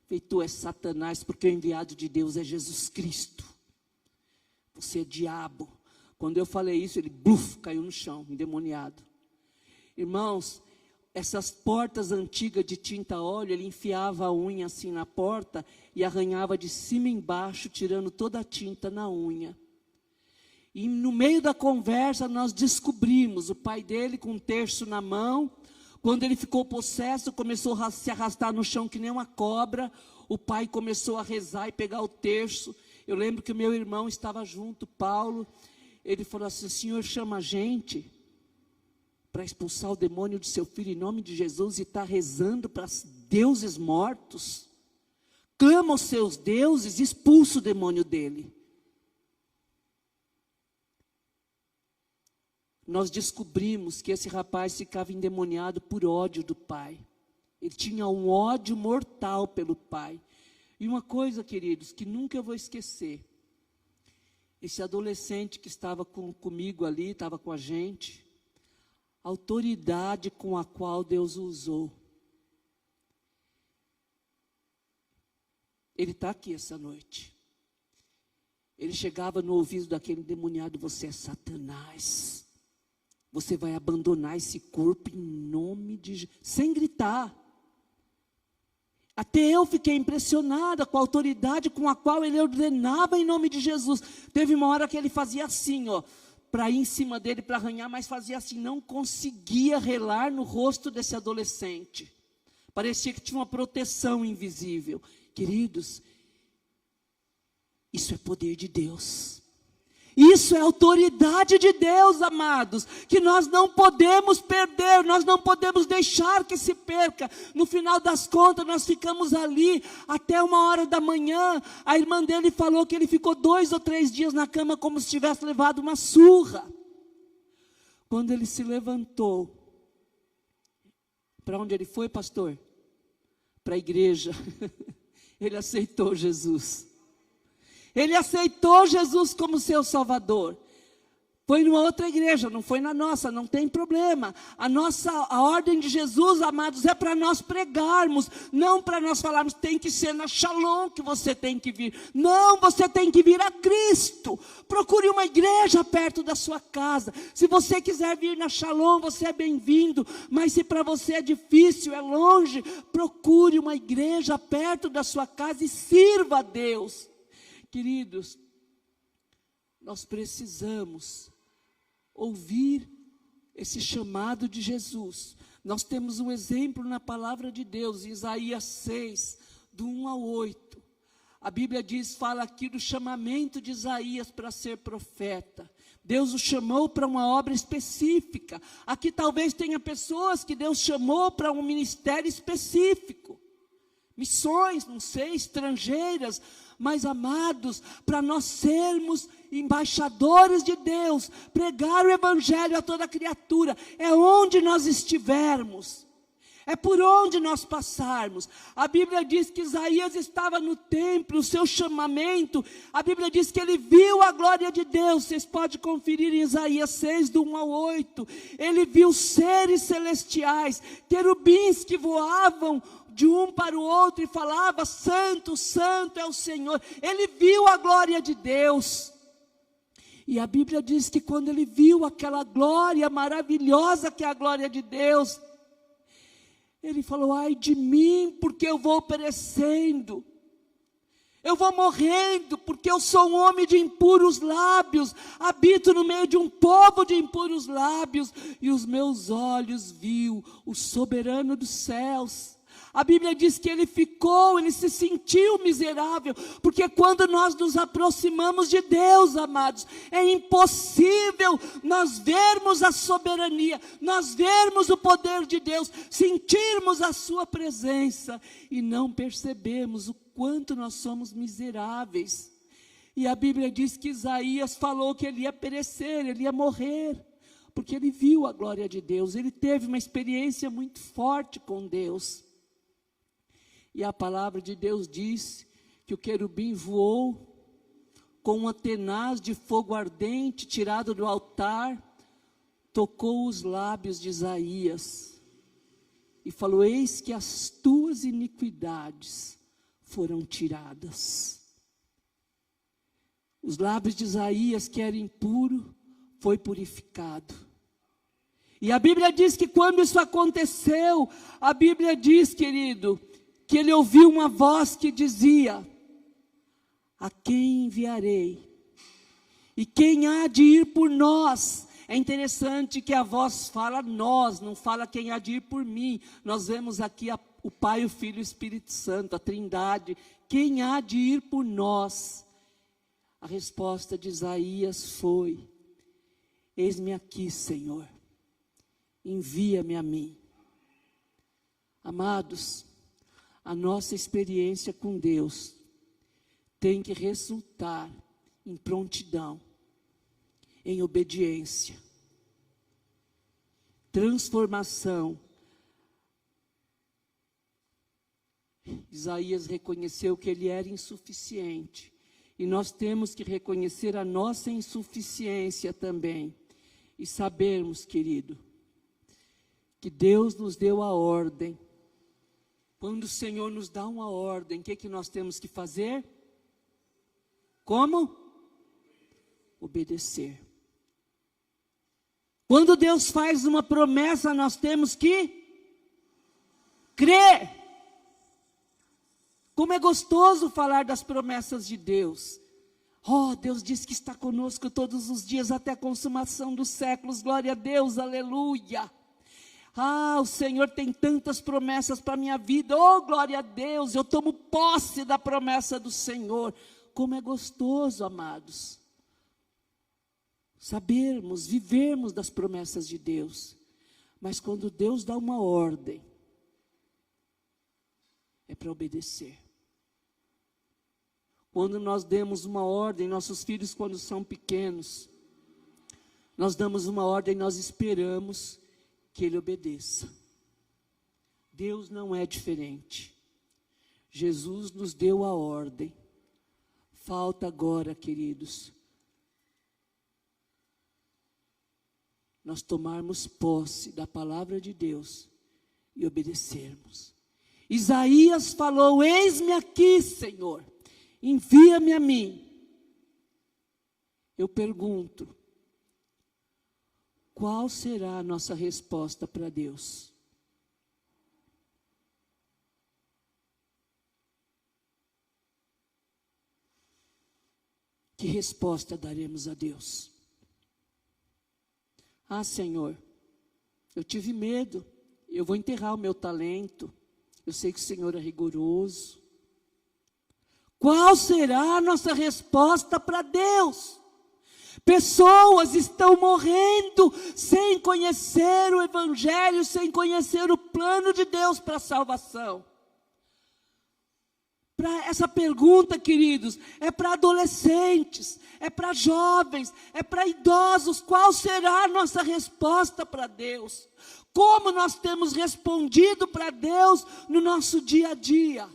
Eu falei, tu és Satanás, porque o enviado de Deus é Jesus Cristo. Você é diabo. Quando eu falei isso, ele bluf, caiu no chão, endemoniado. Irmãos, essas portas antigas de tinta óleo, ele enfiava a unha assim na porta e arranhava de cima e embaixo, tirando toda a tinta na unha. E no meio da conversa nós descobrimos, o pai dele com um terço na mão, quando ele ficou possesso, começou a se arrastar no chão que nem uma cobra, o pai começou a rezar e pegar o terço. Eu lembro que o meu irmão estava junto, Paulo, ele falou assim: Senhor, chama a gente para expulsar o demônio de seu filho em nome de Jesus, e está rezando para deuses mortos. Clama aos seus deuses, expulsa o demônio dele. Nós descobrimos que esse rapaz ficava endemoniado por ódio do pai. Ele tinha um ódio mortal pelo pai. E uma coisa, queridos, que nunca eu vou esquecer. Esse adolescente que estava comigo ali, estava com a gente, a autoridade com a qual Deus o usou. Ele está aqui essa noite. Ele chegava no ouvido daquele endemoniado: você é Satanás. Você vai abandonar esse corpo em nome de Jesus. Sem gritar. Até eu fiquei impressionada com a autoridade com a qual ele ordenava em nome de Jesus. Teve uma hora que ele fazia assim, ó, para ir em cima dele, para arranhar, mas fazia assim, não conseguia relar no rosto desse adolescente. Parecia que tinha uma proteção invisível. Queridos, isso é poder de Deus. Isso é autoridade de Deus, amados, que nós não podemos perder, nós não podemos deixar que se perca. No final das contas, nós ficamos ali até 1h da manhã. A irmã dele falou que ele ficou 2 ou 3 dias na cama como se tivesse levado uma surra. Quando ele se levantou, para onde ele foi, pastor? Para a igreja. Ele aceitou Jesus. Ele aceitou Jesus como seu Salvador. Foi numa outra igreja, não foi na nossa, não tem problema. A ordem de Jesus, amados, é para nós pregarmos, não para nós falarmos, tem que ser na Shalom que você tem que vir. Não, você tem que vir a Cristo. Procure uma igreja perto da sua casa. Se você quiser vir na Shalom, você é bem-vindo. Mas se para você é difícil, é longe, procure uma igreja perto da sua casa e sirva a Deus. Queridos, nós precisamos ouvir esse chamado de Jesus. Nós temos um exemplo na palavra de Deus, em Isaías 6, do 1 ao 8. A Bíblia fala aqui do chamamento de Isaías para ser profeta. Deus o chamou para uma obra específica. Aqui talvez tenha pessoas que Deus chamou para um ministério específico. Missões, não sei, estrangeiras. Mas, amados, para nós sermos embaixadores de Deus, pregar o Evangelho a toda criatura, é onde nós estivermos, é por onde nós passarmos. A Bíblia diz que Isaías estava no templo, o seu chamamento, a Bíblia diz que ele viu a glória de Deus. Vocês podem conferir em Isaías 6, do 1 ao 8, ele viu seres celestiais, querubins que voavam de um para o outro e falava: santo, santo é o Senhor. Ele viu a glória de Deus. E a Bíblia diz que quando ele viu aquela glória maravilhosa que é a glória de Deus, ele falou: ai de mim, porque eu vou perecendo. Eu vou morrendo, porque eu sou um homem de impuros lábios, habito no meio de um povo de impuros lábios, e os meus olhos viu o soberano dos céus. A Bíblia diz que ele se sentiu miserável, porque quando nós nos aproximamos de Deus, amados, é impossível nós vermos a soberania, nós vermos o poder de Deus, sentirmos a sua presença e não percebemos o quanto nós somos miseráveis. E a Bíblia diz que Isaías falou que ele ia perecer, ele ia morrer, porque ele viu a glória de Deus, ele teve uma experiência muito forte com Deus. E a palavra de Deus diz que o querubim voou com uma tenaz de fogo ardente tirado do altar, tocou os lábios de Isaías e falou: eis que as tuas iniquidades foram tiradas. Os lábios de Isaías, que era impuro, foi purificado. E a Bíblia diz que quando isso aconteceu, a Bíblia diz, querido, que ele ouviu uma voz que dizia: a quem enviarei? E quem há de ir por nós? É interessante que a voz fala nós, não fala quem há de ir por mim. Nós vemos aqui o Pai, o Filho e o Espírito Santo, a Trindade. Quem há de ir por nós? A resposta de Isaías foi: eis-me aqui, Senhor, envia-me a mim. Amados, a nossa experiência com Deus tem que resultar em prontidão, em obediência, transformação. Isaías reconheceu que ele era insuficiente, e nós temos que reconhecer a nossa insuficiência também, e sabermos, querido, que Deus nos deu a ordem. Quando o Senhor nos dá uma ordem, o que nós temos que fazer? Como? Obedecer. Quando Deus faz uma promessa, nós temos que crer. Como é gostoso falar das promessas de Deus. Oh, Deus diz que está conosco todos os dias até a consumação dos séculos. Glória a Deus, aleluia. Ah, o Senhor tem tantas promessas para a minha vida. Oh, glória a Deus, eu tomo posse da promessa do Senhor. Como é gostoso, amados, sabermos, vivermos das promessas de Deus. Mas quando Deus dá uma ordem, é para obedecer. Quando nós demos uma ordem, nossos filhos quando são pequenos, nós damos uma ordem, nós esperamos que ele obedeça. Deus não é diferente. Jesus nos deu a ordem. Falta agora, queridos, nós tomarmos posse da palavra de Deus e obedecermos. Isaías falou: eis-me aqui, Senhor, envia-me a mim. Eu pergunto, qual será a nossa resposta para Deus? Que resposta daremos a Deus? Ah, Senhor, eu tive medo, eu vou enterrar o meu talento, eu sei que o Senhor é rigoroso. Qual será a nossa resposta para Deus? Pessoas estão morrendo sem conhecer o Evangelho, sem conhecer o plano de Deus para a salvação. Essa pergunta, queridos, é para adolescentes, é para jovens, é para idosos. Qual será a nossa resposta para Deus? Como nós temos respondido para Deus no nosso dia a dia?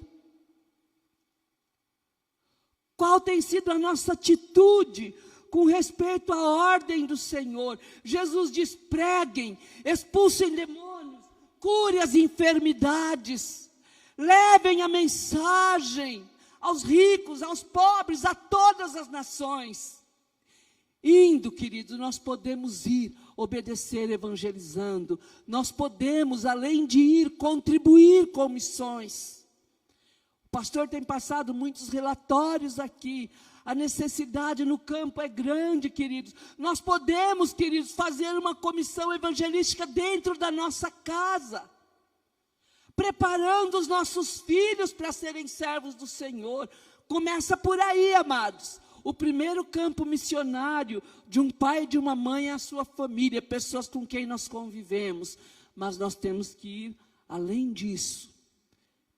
Qual tem sido a nossa atitude com respeito à ordem do Senhor? Jesus diz: preguem, expulsem demônios, cure as enfermidades, levem a mensagem aos ricos, aos pobres, a todas as nações. Indo, queridos, nós podemos ir, obedecer, evangelizando. Nós podemos, além de ir, contribuir com missões. O pastor tem passado muitos relatórios aqui. A necessidade no campo é grande, queridos. Nós podemos, queridos, fazer uma comissão evangelística dentro da nossa casa, preparando os nossos filhos para serem servos do Senhor. Começa por aí, amados. O primeiro campo missionário de um pai e de uma mãe é a sua família, pessoas com quem nós convivemos. Mas nós temos que ir além disso.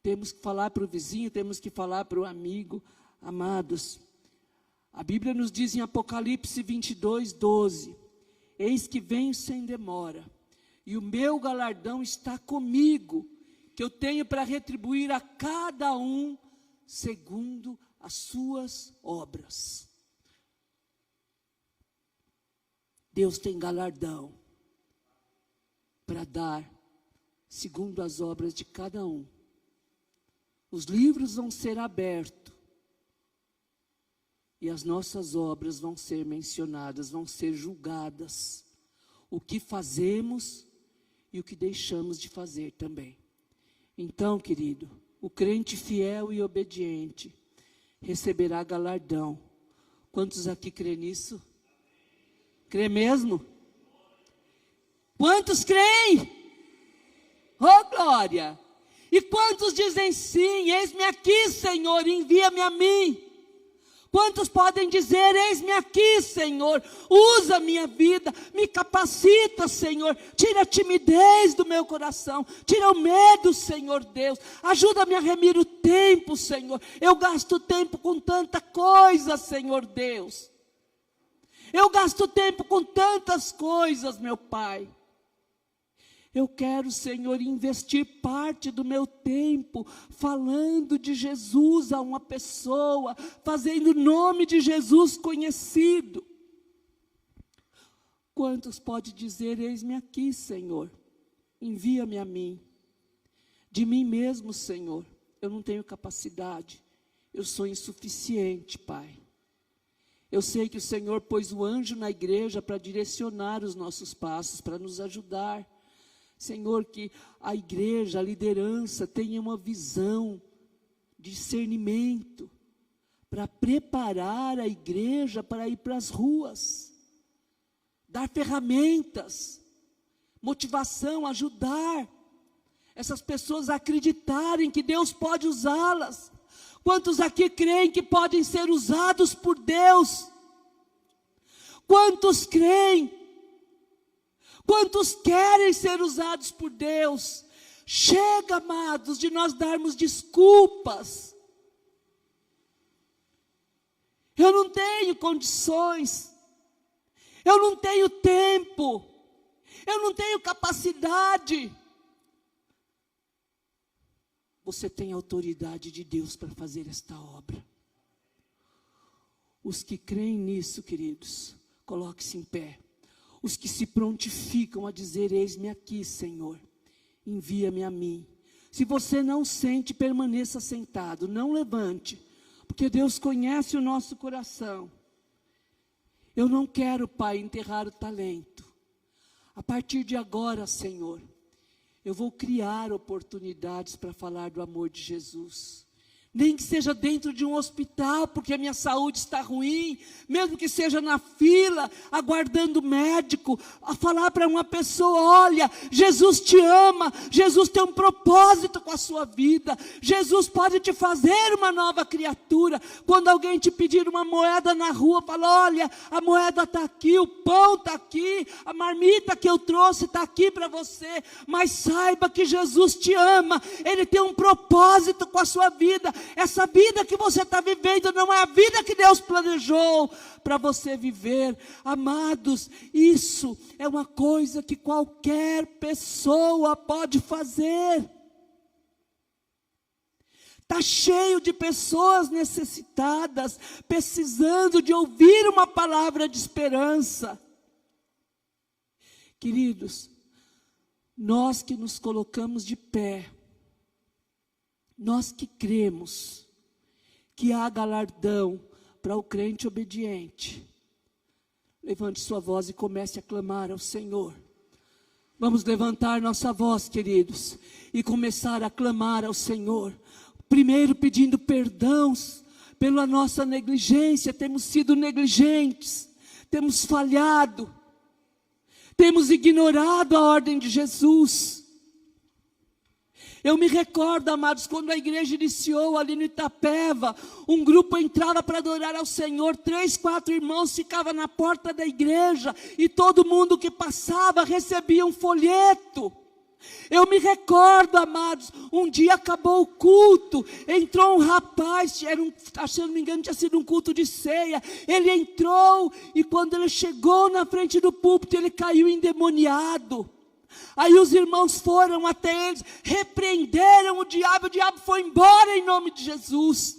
Temos que falar para o vizinho, temos que falar para o amigo. Amados, a Bíblia nos diz em Apocalipse 22:12: eis que venho sem demora, e o meu galardão está comigo, que eu tenho para retribuir a cada um segundo as suas obras. Deus tem galardão para dar segundo as obras de cada um. Os livros vão ser abertos. E as nossas obras vão ser mencionadas, vão ser julgadas. O que fazemos e o que deixamos de fazer também. Então, querido, o crente fiel e obediente receberá galardão. Quantos aqui crê nisso? Crê mesmo? Quantos creem? Oh, glória! E quantos dizem sim? Eis-me aqui, Senhor, envia-me a mim. Quantos podem dizer, eis-me aqui, Senhor, usa a minha vida, me capacita, Senhor, tira a timidez do meu coração, tira o medo, Senhor Deus, ajuda-me a remir o tempo, Senhor, eu gasto tempo com tanta coisa, Senhor Deus, eu gasto tempo com tantas coisas, meu Pai. Eu quero, Senhor, investir parte do meu tempo falando de Jesus a uma pessoa, fazendo o nome de Jesus conhecido. Quantos pode dizer, eis-me aqui, Senhor, envia-me a mim. De mim mesmo, Senhor, eu não tenho capacidade, eu sou insuficiente, Pai. Eu sei que o Senhor pôs o anjo na igreja para direcionar os nossos passos, para nos ajudar. Senhor, que a igreja, a liderança tenha uma visão, discernimento, para preparar a igreja para ir para as ruas, dar ferramentas, motivação, ajudar essas pessoas a acreditarem que Deus pode usá-las. Quantos aqui creem que podem ser usados por Deus? Quantos creem? Quantos querem ser usados por Deus? Chega, amados, de nós darmos desculpas. Eu não tenho condições, eu não tenho tempo, eu não tenho capacidade. Você tem autoridade de Deus para fazer esta obra. Os que creem nisso, queridos, coloque-se em pé. Os que se prontificam a dizer, eis-me aqui, Senhor, envia-me a mim. Se você não sente, permaneça sentado, não levante, porque Deus conhece o nosso coração. Eu não quero, Pai, enterrar o talento. A partir de agora, Senhor, eu vou criar oportunidades para falar do amor de Jesus. Nem que seja dentro de um hospital, porque a minha saúde está ruim, mesmo que seja na fila, aguardando médico, a falar para uma pessoa, olha, Jesus te ama, Jesus tem um propósito com a sua vida, Jesus pode te fazer uma nova criatura. Quando alguém te pedir uma moeda na rua, fala, olha, a moeda está aqui, o pão está aqui, a marmita que eu trouxe está aqui para você, mas saiba que Jesus te ama, Ele tem um propósito com a sua vida. Essa vida que você está vivendo não é a vida que Deus planejou para você viver. Amados, isso é uma coisa que qualquer pessoa pode fazer. Está cheio de pessoas necessitadas, precisando de ouvir uma palavra de esperança. Queridos, nós que nos colocamos de pé, nós que cremos que há galardão para o crente obediente, levante sua voz e comece a clamar ao Senhor. Vamos levantar nossa voz, queridos, e começar a clamar ao Senhor. Primeiro pedindo perdão pela nossa negligência, temos sido negligentes, temos falhado, temos ignorado a ordem de Jesus. Eu me recordo, amados, quando a igreja iniciou ali no Itapeva, um grupo entrava para adorar ao Senhor, 3, 4 irmãos ficavam na porta da igreja, e todo mundo que passava recebia um folheto. Eu me recordo, amados, um dia acabou o culto, entrou um rapaz, se não me engano tinha sido um culto de ceia, ele entrou, e quando ele chegou na frente do púlpito, ele caiu endemoniado. Aí os irmãos foram até eles, repreenderam o diabo foi embora em nome de Jesus.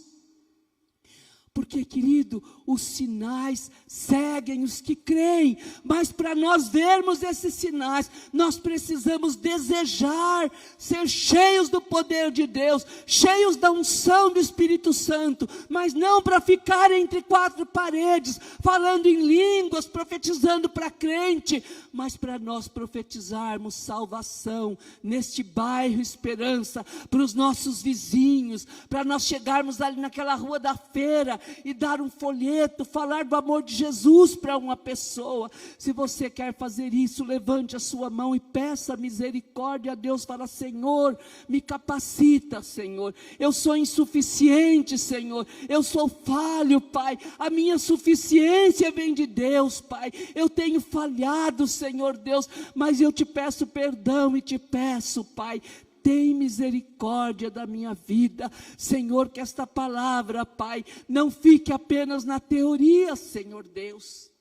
Porque, querido, os sinais seguem os que creem, mas para nós vermos esses sinais, nós precisamos desejar ser cheios do poder de Deus, cheios da unção do Espírito Santo, mas não para ficar entre quatro paredes, falando em línguas, profetizando para crente, mas para nós profetizarmos salvação neste bairro Esperança, para os nossos vizinhos, para nós chegarmos ali naquela rua da feira, e dar um folheto, falar do amor de Jesus para uma pessoa. Se você quer fazer isso, levante a sua mão e peça misericórdia a Deus. Fala: Senhor, me capacita, Senhor, eu sou insuficiente, Senhor, eu sou falho, Pai, a minha suficiência vem de Deus, Pai, eu tenho falhado, Senhor Deus, mas eu te peço perdão e te peço, Pai, tem misericórdia da minha vida, Senhor, que esta palavra, Pai, não fique apenas na teoria, Senhor Deus.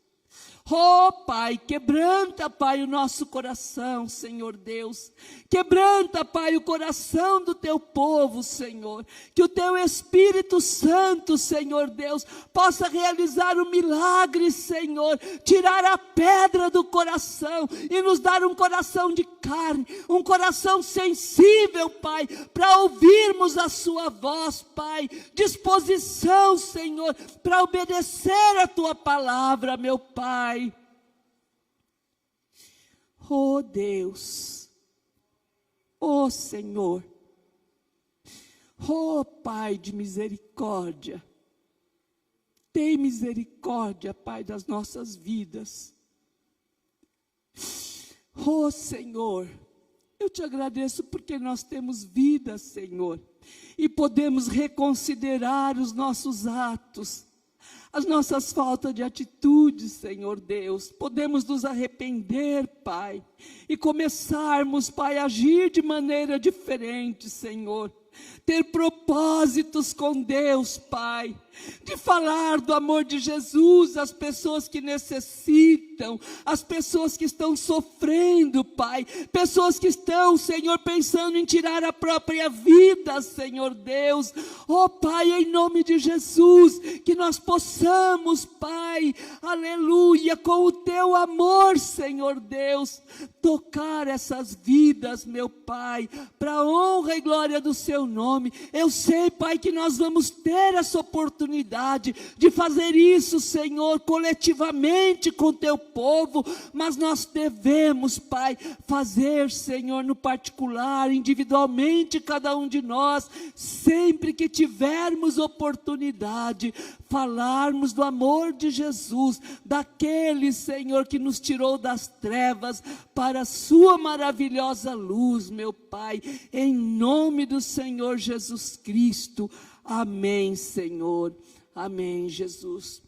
Oh, Pai, quebranta, Pai, o nosso coração, Senhor Deus. Quebranta, Pai, o coração do teu povo, Senhor. Que o teu Espírito Santo, Senhor Deus, possa realizar um milagre, Senhor. Tirar a pedra do coração e nos dar um coração de carne, um coração sensível, Pai, para ouvirmos a sua voz, Pai. Disposição, Senhor, para obedecer a tua palavra, meu Pai. Oh Deus, oh Senhor, oh Pai de misericórdia, tem misericórdia, Pai, das nossas vidas. Oh Senhor, eu te agradeço porque nós temos vida, Senhor, e podemos reconsiderar os nossos atos, as nossas faltas de atitude, Senhor Deus. Podemos nos arrepender, Pai, e começarmos, Pai, a agir de maneira diferente, Senhor. Ter propósitos com Deus, Pai, de falar do amor de Jesus às pessoas que necessitam, às pessoas que estão sofrendo, Pai, pessoas que estão, Senhor, pensando em tirar a própria vida, Senhor Deus. Oh Pai, em nome de Jesus, que nós possamos, Pai, aleluia, com o teu amor, Senhor Deus, tocar essas vidas, meu Pai, para a honra e glória do seu nome. Eu sei, Pai, que nós vamos ter essa oportunidade de fazer isso, Senhor, coletivamente com teu povo, mas nós devemos, Pai, fazer, Senhor, no particular, individualmente, cada um de nós, sempre que tivermos oportunidade, falarmos do amor de Jesus, daquele, Senhor, que nos tirou das trevas para a sua maravilhosa luz, meu Pai, em nome do Senhor Jesus Cristo. Amém, Senhor. Amém, Jesus.